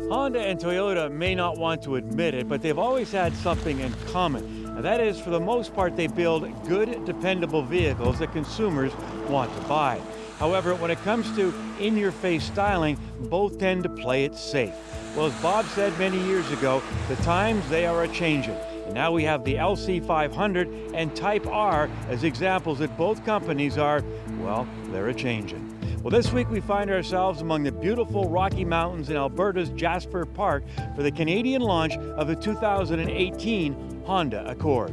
Honda and Toyota may not want to admit it, but they've always had something in common. And that is, for the most part, they build good, dependable vehicles that consumers want to buy. However, when it comes to in-your-face styling, both tend to play it safe. Well, as Bob said many years ago, the times, they are a-changin'. And now we have the LC500 and Type R as examples that both companies are, well, they're a-changin'. Well, this week we find ourselves among the beautiful Rocky Mountains in Alberta's Jasper Park for the Canadian launch of the 2018 Honda Accord.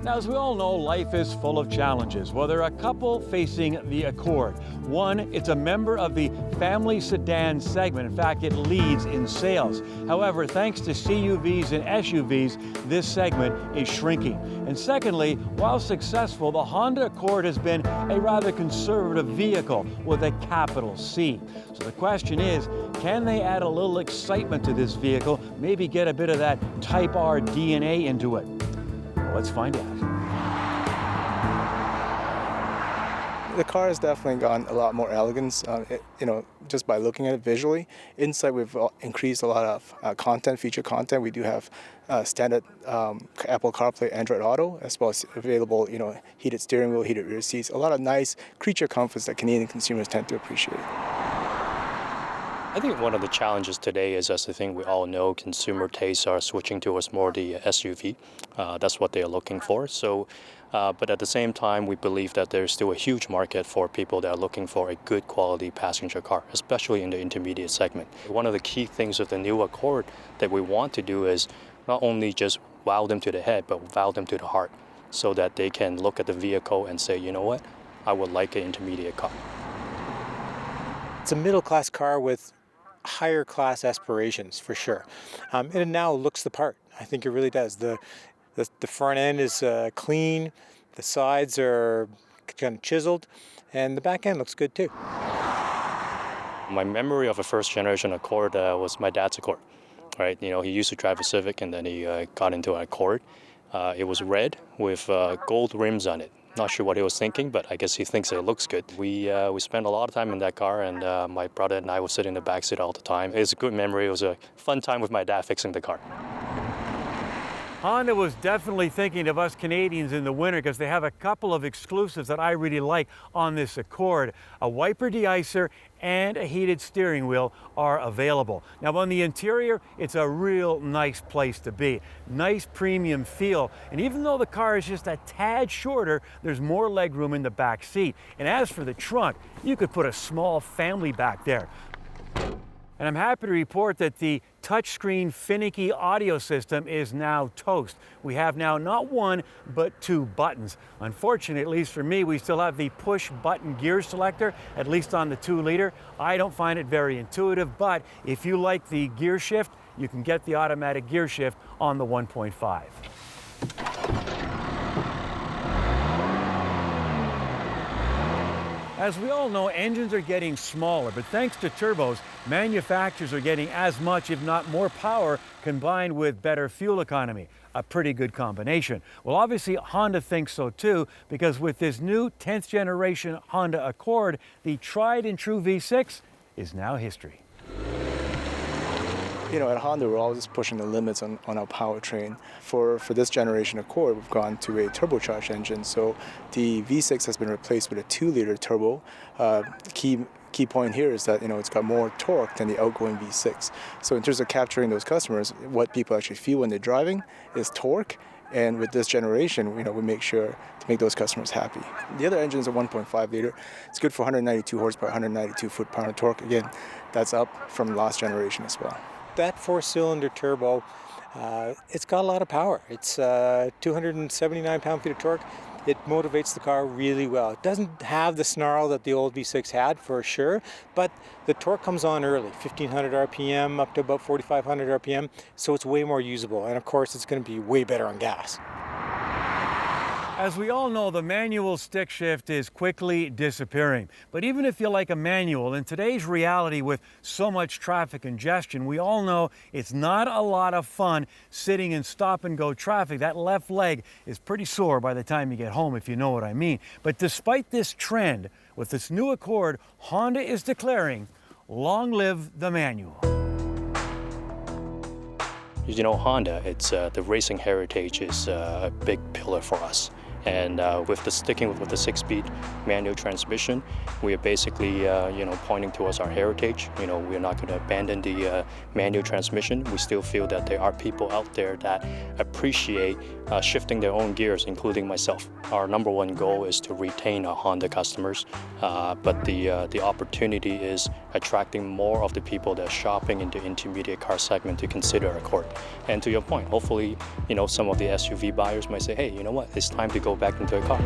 Now, as we all know, life is full of challenges. Well, there are a couple facing the Accord. One, it's a member of the family sedan segment. In fact, it leads in sales. However, thanks to CUVs and SUVs, this segment is shrinking. And secondly, while successful, the Honda Accord has been a rather conservative vehicle with a capital C. So the question is, can they add a little excitement to this vehicle, maybe get a bit of that Type R DNA into it? Let's find out. The car has definitely gotten a lot more elegance, just by looking at it visually. Inside, we've increased a lot of feature content. We do have standard Apple CarPlay, Android Auto, as well as available, heated steering wheel, heated rear seats. A lot of nice creature comforts that Canadian consumers tend to appreciate. I think one of the challenges today is, as I think we all know, consumer tastes are switching towards more the SUV. That's what they're looking for. So, but at the same time, we believe that there's still a huge market for people that are looking for a good quality passenger car, especially in the intermediate segment. One of the key things of the new Accord that we want to do is not only just wow them to the head, but wow them to the heart, so that they can look at the vehicle and say, you know what, I would like an intermediate car. It's a middle-class car with higher class aspirations, for sure. And it now looks the part. I think it really does. The front end is clean, the sides are kind of chiseled, and the back end looks good too. My memory of a first generation Accord was my dad's Accord. Right? He used to drive a Civic and then he got into an Accord. It was red with gold rims on it. Not sure what he was thinking, but I guess he thinks it looks good. We spent a lot of time in that car, and my brother and I would sit in the back seat all the time. It's a good memory. It was a fun time with my dad fixing the car. Honda was definitely thinking of us Canadians in the winter because they have a couple of exclusives that I really like on this Accord. A wiper de-icer and a heated steering wheel are available. Now on the interior, it's a real nice place to be. Nice premium feel. And even though the car is just a tad shorter, there's more legroom in the back seat. And as for the trunk, you could put a small family back there. And I'm happy to report that the touchscreen finicky audio system is now toast. We have now not one, but two buttons. Unfortunately, at least for me, we still have the push button gear selector, at least on the 2-liter. I don't find it very intuitive, but if you like the gear shift, you can get the automatic gear shift on the 1.5. As we all know, engines are getting smaller, but thanks to turbos, manufacturers are getting as much, if not more power, combined with better fuel economy. A pretty good combination. Well, obviously, Honda thinks so too, because with this new 10th generation Honda Accord, the tried and true V6 is now history. At Honda, we're always pushing the limits on our powertrain. For this generation Accord, we've gone to a turbocharged engine. So the V6 has been replaced with a 2-liter turbo. Key point here is that it's got more torque than the outgoing V6. So in terms of capturing those customers, what people actually feel when they're driving is torque. And with this generation, we make sure to make those customers happy. The other engine is a 1.5-liter. It's good for 192 horsepower, 192 foot-pound of torque. Again, that's up from last generation as well. That 4-cylinder turbo, it's got a lot of power. It's 279 pound-feet of torque. It motivates the car really well. It doesn't have the snarl that the old V6 had, for sure, but the torque comes on early, 1,500 RPM up to about 4,500 RPM, so it's way more usable. And of course, it's going to be way better on gas. As we all know, the manual stick shift is quickly disappearing. But even if you like a manual, in today's reality with so much traffic congestion, we all know it's not a lot of fun sitting in stop-and-go traffic. That left leg is pretty sore by the time you get home, if you know what I mean. But despite this trend, with this new Accord, Honda is declaring, long live the manual. You know, Honda, it's the racing heritage is a big pillar for us. And with the sticking with the 6-speed manual transmission, we are basically, pointing towards our heritage. You know, we're not going to abandon the manual transmission. We still feel that there are people out there that appreciate shifting their own gears, including myself. Our number one goal is to retain our Honda customers, but the opportunity is attracting more of the people that are shopping in the intermediate car segment to consider Accord. And to your point, hopefully, some of the SUV buyers might say, hey, you know what, it's time to go back into a car.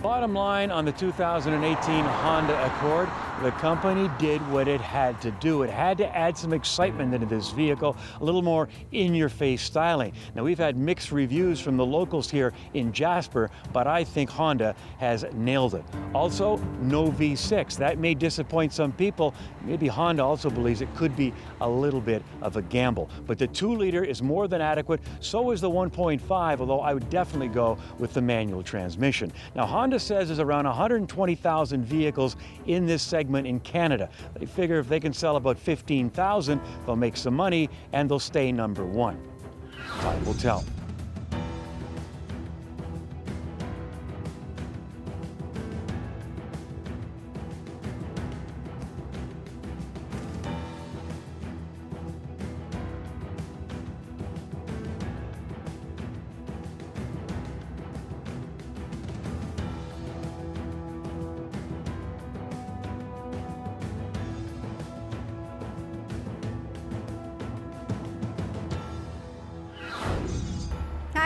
Bottom line on the 2018 Honda Accord, the company did what it had to do. It had to add some excitement into this vehicle, a little more in-your-face styling. Now, we've had mixed reviews from the locals here in Jasper, but I think Honda has nailed it. Also, no V6. That may disappoint some people. Maybe Honda also believes it could be a little bit of a gamble. But the 2-liter is more than adequate. So is the 1.5, although I would definitely go with the manual transmission. Now, Honda says there's around 120,000 vehicles in this segment in Canada. They figure if they can sell about 15,000, they'll make some money and they'll stay number one. Time will tell.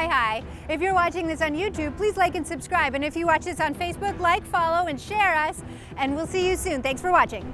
Hi. If you're watching this on YouTube, please like and subscribe. And if you watch this on Facebook, like, follow, and share us. And we'll see you soon. Thanks for watching.